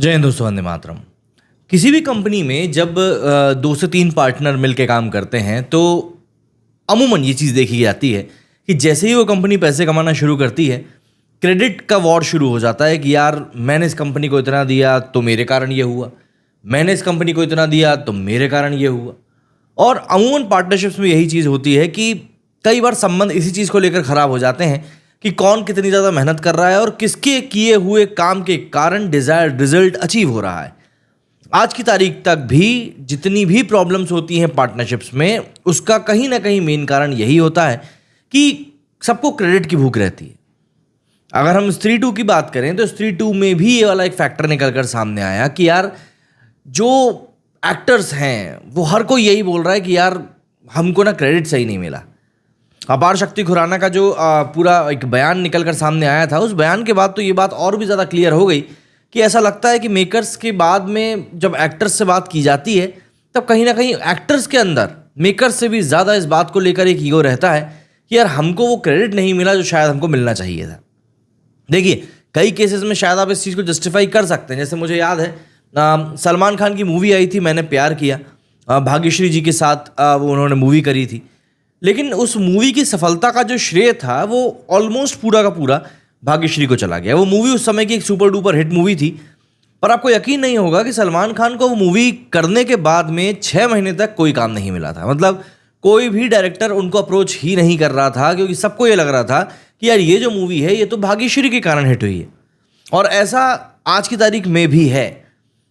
जय हिंद दोस्तों, वंदे मातरम। किसी भी कंपनी में जब 2 से 3 पार्टनर मिलकर काम करते हैं तो अमूमन ये चीज़ देखी जाती है कि जैसे ही वो कंपनी पैसे कमाना शुरू करती है, क्रेडिट का वॉर शुरू हो जाता है कि यार मैंने इस कंपनी को इतना दिया तो मेरे कारण ये हुआ, मैंने इस कंपनी को इतना दिया तो मेरे कारण ये हुआ। और अमूमन पार्टनरशिप्स में यही चीज़ होती है कि कई बार संबंध इसी चीज़ को लेकर ख़राब हो जाते हैं कि कौन कितनी ज़्यादा मेहनत कर रहा है और किसके किए हुए काम के कारण डिज़ायर्ड रिजल्ट अचीव हो रहा है। आज की तारीख तक भी जितनी भी प्रॉब्लम्स होती हैं पार्टनरशिप्स में, उसका कहीं ना कहीं मेन कारण यही होता है कि सबको क्रेडिट की भूख रहती है। अगर हम स्त्री 2 की बात करें तो स्त्री 2 में भी ये वाला एक फैक्टर निकल कर सामने आया कि यार जो एक्टर्स हैं वो हर कोई यही बोल रहा है कि यार हमको ना क्रेडिट सही नहीं मिला। अपार शक्ति खुराना का जो पूरा एक बयान निकल कर सामने आया था, उस बयान के बाद तो ये बात और भी ज़्यादा क्लियर हो गई कि ऐसा लगता है कि मेकर्स के बाद में जब एक्टर्स से बात की जाती है तब कहीं ना कहीं एक्टर्स के अंदर मेकर्स से भी ज़्यादा इस बात को लेकर एक ईगो रहता है कि यार हमको वो क्रेडिट नहीं मिला जो शायद हमको मिलना चाहिए था। देखिए, कई केसेस में शायद आप इस चीज़ को जस्टिफाई कर सकते हैं। जैसे मुझे याद है सलमान खान की मूवी आई थी मैंने प्यार किया, भाग्यश्री जी के साथ वो उन्होंने मूवी करी थी, लेकिन उस मूवी की सफलता का जो श्रेय था वो ऑलमोस्ट पूरा का पूरा भाग्यश्री को चला गया। वो मूवी उस समय की एक सुपर डुपर हिट मूवी थी, पर आपको यकीन नहीं होगा कि सलमान खान को वो मूवी करने के बाद में 6 महीने तक कोई काम नहीं मिला था। मतलब कोई भी डायरेक्टर उनको अप्रोच ही नहीं कर रहा था, क्योंकि सबको ये लग रहा था कि यार ये जो मूवी है ये तो भाग्यश्री के कारण हिट हुई है। और ऐसा आज की तारीख में भी है।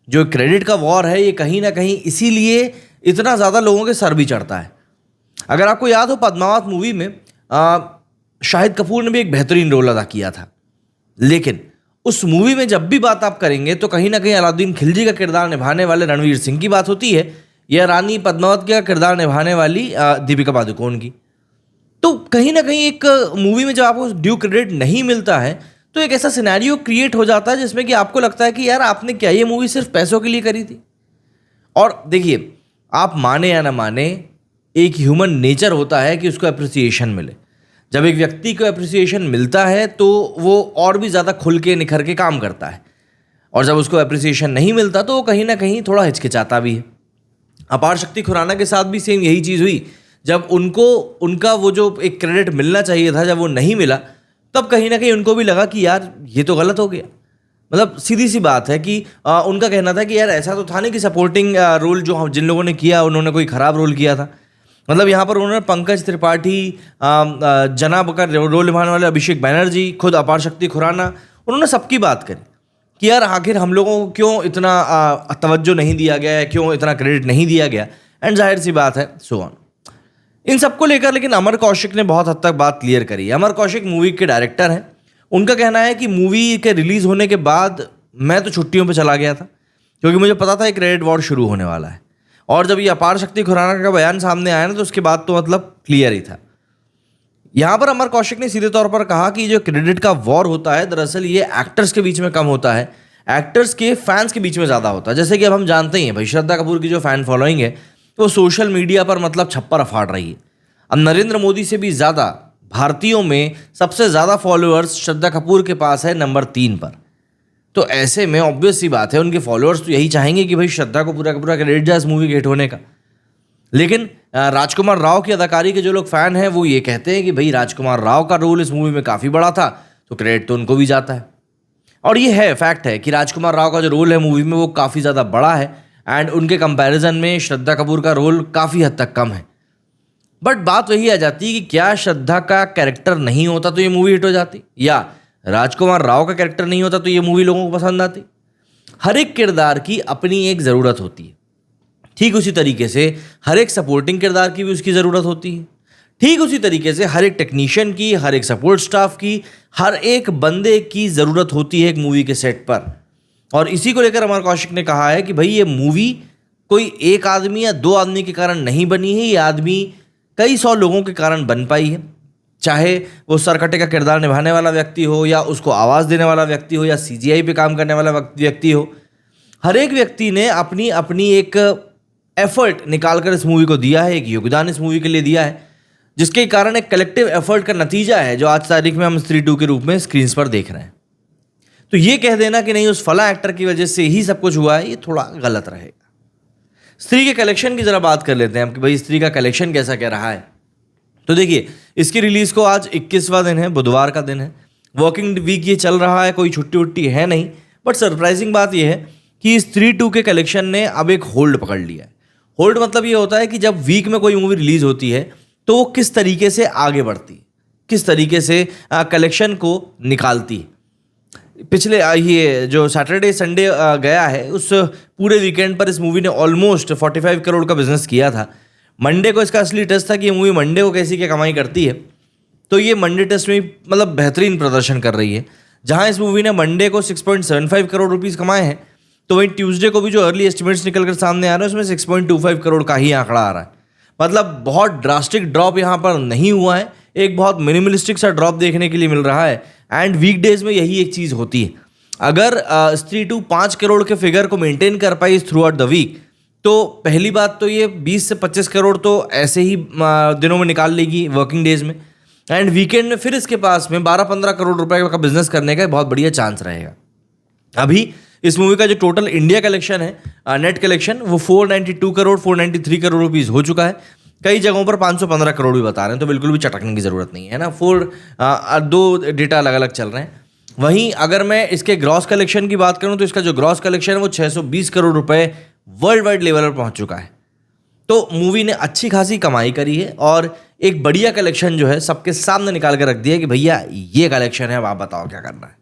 जो क्रेडिट का वॉर है ये कहीं ना कहीं इसीलिए इतना ज़्यादा लोगों के सर भी चढ़ता है। अगर आपको याद हो, पद्मावत मूवी में शाहिद कपूर ने भी एक बेहतरीन रोल अदा किया था, लेकिन उस मूवी में जब भी बात आप करेंगे तो कहीं ना कहीं अलाउद्दीन खिलजी का किरदार निभाने वाले रणवीर सिंह की बात होती है या रानी पद्मावत का किरदार निभाने वाली दीपिका पादुकोण की। तो कहीं ना कहीं एक मूवी में जब आपको ड्यू क्रेडिट नहीं मिलता है तो एक ऐसा सिनेरियो क्रिएट हो जाता है जिसमें कि आपको लगता है कि यार आपने क्या ये मूवी सिर्फ पैसों के लिए करी थी। और देखिए, आप माने या ना माने, एक ह्यूमन नेचर होता है कि उसको अप्रिसिएशन मिले। जब एक व्यक्ति को अप्रिसिएशन मिलता है तो वो और भी ज़्यादा खुल के निखर के काम करता है, और जब उसको अप्रिसिएशन नहीं मिलता तो वो कहीं ना कहीं थोड़ा हिचकिचाता भी है। अपार शक्ति खुराना के साथ भी सेम यही चीज़ हुई। जब उनको उनका वो जो एक क्रेडिट मिलना चाहिए था, जब वो नहीं मिला, तब कहीं ना कहीं उनको भी लगा कि यार ये तो गलत हो गया। मतलब सीधी सी बात है कि उनका कहना था कि यार ऐसा तो था नहीं कि सपोर्टिंग रोल जो जिन लोगों ने किया उन्होंने कोई ख़राब रोल किया था। मतलब यहाँ पर उन्होंने पंकज त्रिपाठी, जनाब का रोल निभाने वाले अभिषेक बैनर्जी, खुद अपार शक्ति खुराना, उन्होंने सबकी बात करी कि यार आखिर हम लोगों को क्यों इतना तवज्जो नहीं दिया गया है, क्यों इतना क्रेडिट नहीं दिया गया। एंड जाहिर सी बात है, सो ऑन, इन सबको लेकर लेकिन अमर कौशिक ने बहुत हद तक बात क्लियर करी है। अमर कौशिक मूवी के डायरेक्टर हैं। उनका कहना है कि मूवी के रिलीज़ होने के बाद मैं तो छुट्टियों पे चला गया था, क्योंकि मुझे पता था एक क्रेडिट वॉर शुरू होने वाला है। और जब ये अपार शक्ति खुराना का बयान सामने आया ना, तो उसके बाद तो मतलब क्लियर ही था। यहाँ पर अमर कौशिक ने सीधे तौर पर कहा कि जो क्रेडिट का वॉर होता है दरअसल ये एक्टर्स के बीच में कम होता है, एक्टर्स के फैंस के बीच में ज़्यादा होता है। जैसे कि अब हम जानते ही हैं भाई, श्रद्धा कपूर की जो फ़ैन फॉलोइंग है वो सोशल मीडिया पर मतलब छप्पर फाड़ रही है। अब नरेंद्र मोदी से भी ज़्यादा भारतीयों में सबसे ज़्यादा फॉलोअर्स श्रद्धा कपूर के पास है नंबर 3 पर। तो ऐसे में ऑब्वियस सी बात है उनके फॉलोअर्स तो यही चाहेंगे कि भाई श्रद्धा को पूरा का पूरा क्रेडिट जाए इस मूवी के हिट होने का। लेकिन राजकुमार राव की अदाकारी के जो लोग फ़ैन हैं वो ये कहते हैं कि भाई राजकुमार राव का रोल इस मूवी में काफ़ी बड़ा था, तो क्रेडिट तो उनको भी जाता है। और ये है फैक्ट है कि राजकुमार राव का जो रोल है मूवी में वो काफ़ी ज़्यादा बड़ा है, एंड उनके कंपैरिजन में श्रद्धा कपूर का रोल काफ़ी हद तक कम है। बट बात वही आ जाती है कि क्या श्रद्धा का कैरेक्टर नहीं होता तो ये मूवी हिट हो जाती, या राजकुमार राव का कैरेक्टर नहीं होता तो ये मूवी लोगों को पसंद आती। हर एक किरदार की अपनी एक ज़रूरत होती है। ठीक उसी तरीके से हर एक सपोर्टिंग किरदार की भी उसकी ज़रूरत होती है। ठीक उसी तरीके से हर एक टेक्नीशियन की, हर एक सपोर्ट स्टाफ की, हर एक बंदे की ज़रूरत होती है एक मूवी के सेट पर। और इसी को लेकर अमर कौशिक ने कहा है कि भाई ये मूवी कोई एक आदमी या 2 आदमी के कारण नहीं बनी है, ये आदमी कई 100 लोगों के कारण बन पाई है। चाहे वो सरकटे का किरदार निभाने वाला व्यक्ति हो, या उसको आवाज़ देने वाला व्यक्ति हो, या CGI पे काम करने वाला व्यक्ति हो, हर एक व्यक्ति ने अपनी अपनी एक एफर्ट निकाल कर इस मूवी को दिया है, एक योगदान इस मूवी के लिए दिया है, जिसके कारण एक कलेक्टिव एफर्ट का नतीजा है जो आज तारीख में हम स्त्री 2 के रूप में स्क्रीन्स पर देख रहे हैं। तो ये कह देना कि नहीं उस फला एक्टर की वजह से ही सब कुछ हुआ है, ये थोड़ा गलत रहेगा। स्त्री के कलेक्शन की जरा बात कर लेते हैं हम कि भाई स्त्री का कलेक्शन कैसा क्या रहा है। तो देखिए, इसकी रिलीज को आज 21वां दिन है, बुधवार का दिन है, वर्किंग वीक ये चल रहा है, कोई छुट्टी उट्टी है नहीं। बट सरप्राइजिंग बात यह है कि स्त्री 2 के कलेक्शन ने अब एक होल्ड पकड़ लिया है। होल्ड मतलब ये होता है कि जब वीक में कोई मूवी रिलीज होती है तो वो किस तरीके से आगे बढ़ती है, किस तरीके से कलेक्शन को निकालती है। पिछले ये जो सैटरडे संडे गया है उस पूरे वीकेंड पर इस मूवी ने ऑलमोस्ट 45 करोड़ का बिजनेस किया था। मंडे को इसका असली टेस्ट था कि ये मूवी मंडे को कैसी क्या कमाई करती है। तो ये मंडे टेस्ट में मतलब बेहतरीन प्रदर्शन कर रही है। जहां इस मूवी ने मंडे को 6.75 करोड़ रुपीस कमाए हैं, तो वहीं ट्यूसडे को भी जो अर्ली एस्टिमेट्स निकल कर सामने आ रहे हैं उसमें 6.25 करोड़ का ही आंकड़ा आ रहा है। मतलब बहुत ड्रास्टिक ड्रॉप यहाँ पर नहीं हुआ है, एक बहुत मिनिमलिस्टिक सा ड्रॉप देखने के लिए मिल रहा है। एंड वीकडेज में यही एक चीज़ होती है। अगर स्त्री 2 5 करोड़ के फिगर को मेंटेन कर पाई थ्रू आउट द वीक, तो पहली बात तो ये 20 से 25 करोड़ तो ऐसे ही दिनों में निकाल लेगी वर्किंग डेज में। एंड वीकेंड में फिर इसके पास में 12-15 करोड़ रुपए का बिजनेस करने का बहुत बढ़िया चांस रहेगा। अभी इस मूवी का जो टोटल इंडिया कलेक्शन है, नेट कलेक्शन, वो 492 करोड़ 493 करोड़ रुपीस हो चुका है। कई जगहों पर 515 करोड़ भी बता रहे हैं, तो बिल्कुल भी चटकने की जरूरत नहीं है ना। दो डेटा अलग अलग चल रहे हैं। वहीं अगर मैं इसके ग्रॉस कलेक्शन की बात करूं तो इसका जो ग्रॉस कलेक्शन है वो 620 करोड़ रुपए वर्ल्ड वाइड लेवल पर पहुंच चुका है। तो मूवी ने अच्छी खासी कमाई करी है और एक बढ़िया कलेक्शन जो है सबके सामने निकाल कर रख दिया कि भैया ये कलेक्शन है, अब आप बताओ क्या करना है।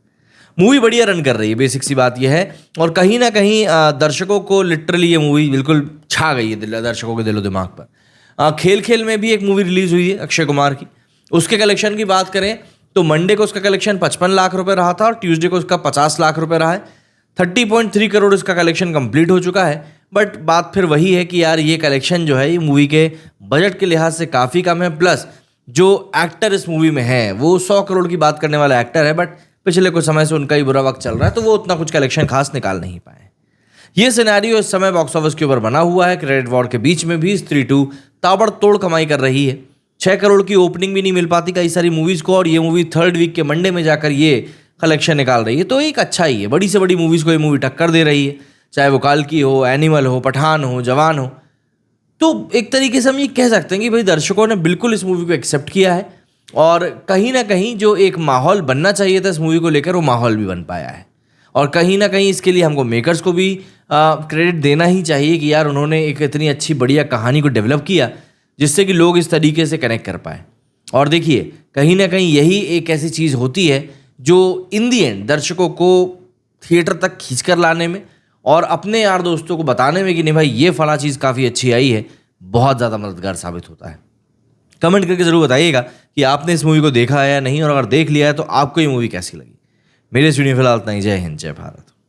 मूवी बढ़िया रन कर रही है, बेसिक सी बात यह है। और कहीं ना कहीं दर्शकों को लिटरली ये मूवी बिल्कुल छा गई है दर्शकों के दिलो दिमाग पर। खेल खेल में भी एक मूवी रिलीज हुई है अक्षय कुमार की, उसके कलेक्शन की बात करें तो मंडे को उसका कलेक्शन 55 लाख रुपए रहा था और ट्यूसडे को उसका 50 लाख रुपए रहा है। 30.3 करोड़ इसका कलेक्शन कंप्लीट हो चुका है। बट बात फिर वही है कि यार ये कलेक्शन जो है ये मूवी के बजट के लिहाज से काफ़ी कम है। प्लस जो एक्टर इस मूवी में है वो 100 करोड़ की बात करने वाला एक्टर है, बट पिछले कुछ समय से उनका ही बुरा वक्त चल रहा है, तो वो उतना कुछ कलेक्शन खास निकाल नहीं पाए। ये सिनेरियो इस समय बॉक्स ऑफिस के ऊपर बना हुआ है। क्रेडिट वॉर के बीच में भी स्त्री 2 ताबड़तोड़ कमाई कर रही है। 6 करोड़ की ओपनिंग भी नहीं मिल पाती कई सारी मूवीज़ को, और ये मूवी थर्ड वीक के मंडे में जाकर ये कलेक्शन निकाल रही है, तो एक अच्छा ही है। बड़ी से बड़ी मूवीज़ को ये मूवी टक्कर दे रही है, चाहे वो काल्की हो, एनिमल हो, पठान हो, जवान हो। तो एक तरीके से हम ये कह सकते हैं कि भाई दर्शकों ने बिल्कुल इस मूवी को एक्सेप्ट किया है और कहीं ना कहीं जो एक माहौल बनना चाहिए था इस मूवी को लेकर वो माहौल भी बन पाया है। और कहीं ना कहीं इसके लिए हमको मेकर्स को भी क्रेडिट देना ही चाहिए कि यार उन्होंने एक इतनी अच्छी बढ़िया कहानी को डेवलप किया जिससे कि लोग इस तरीके से कनेक्ट कर पाए। और देखिए कहीं ना कहीं यही एक ऐसी चीज़ होती है जो इन दी एंड दर्शकों को थिएटर तक खींच कर लाने में और अपने यार दोस्तों को बताने में कि नहीं भाई ये फला चीज़ काफ़ी अच्छी आई है, बहुत ज़्यादा मददगार साबित होता है। कमेंट करके ज़रूर बताइएगा कि आपने इस मूवी को देखा है या नहीं, और अगर देख लिया है तो आपको ये मूवी कैसी लगी। मेरे इस वीडियो में फिलहाल इतना ही। जय हिंद, जय भारत।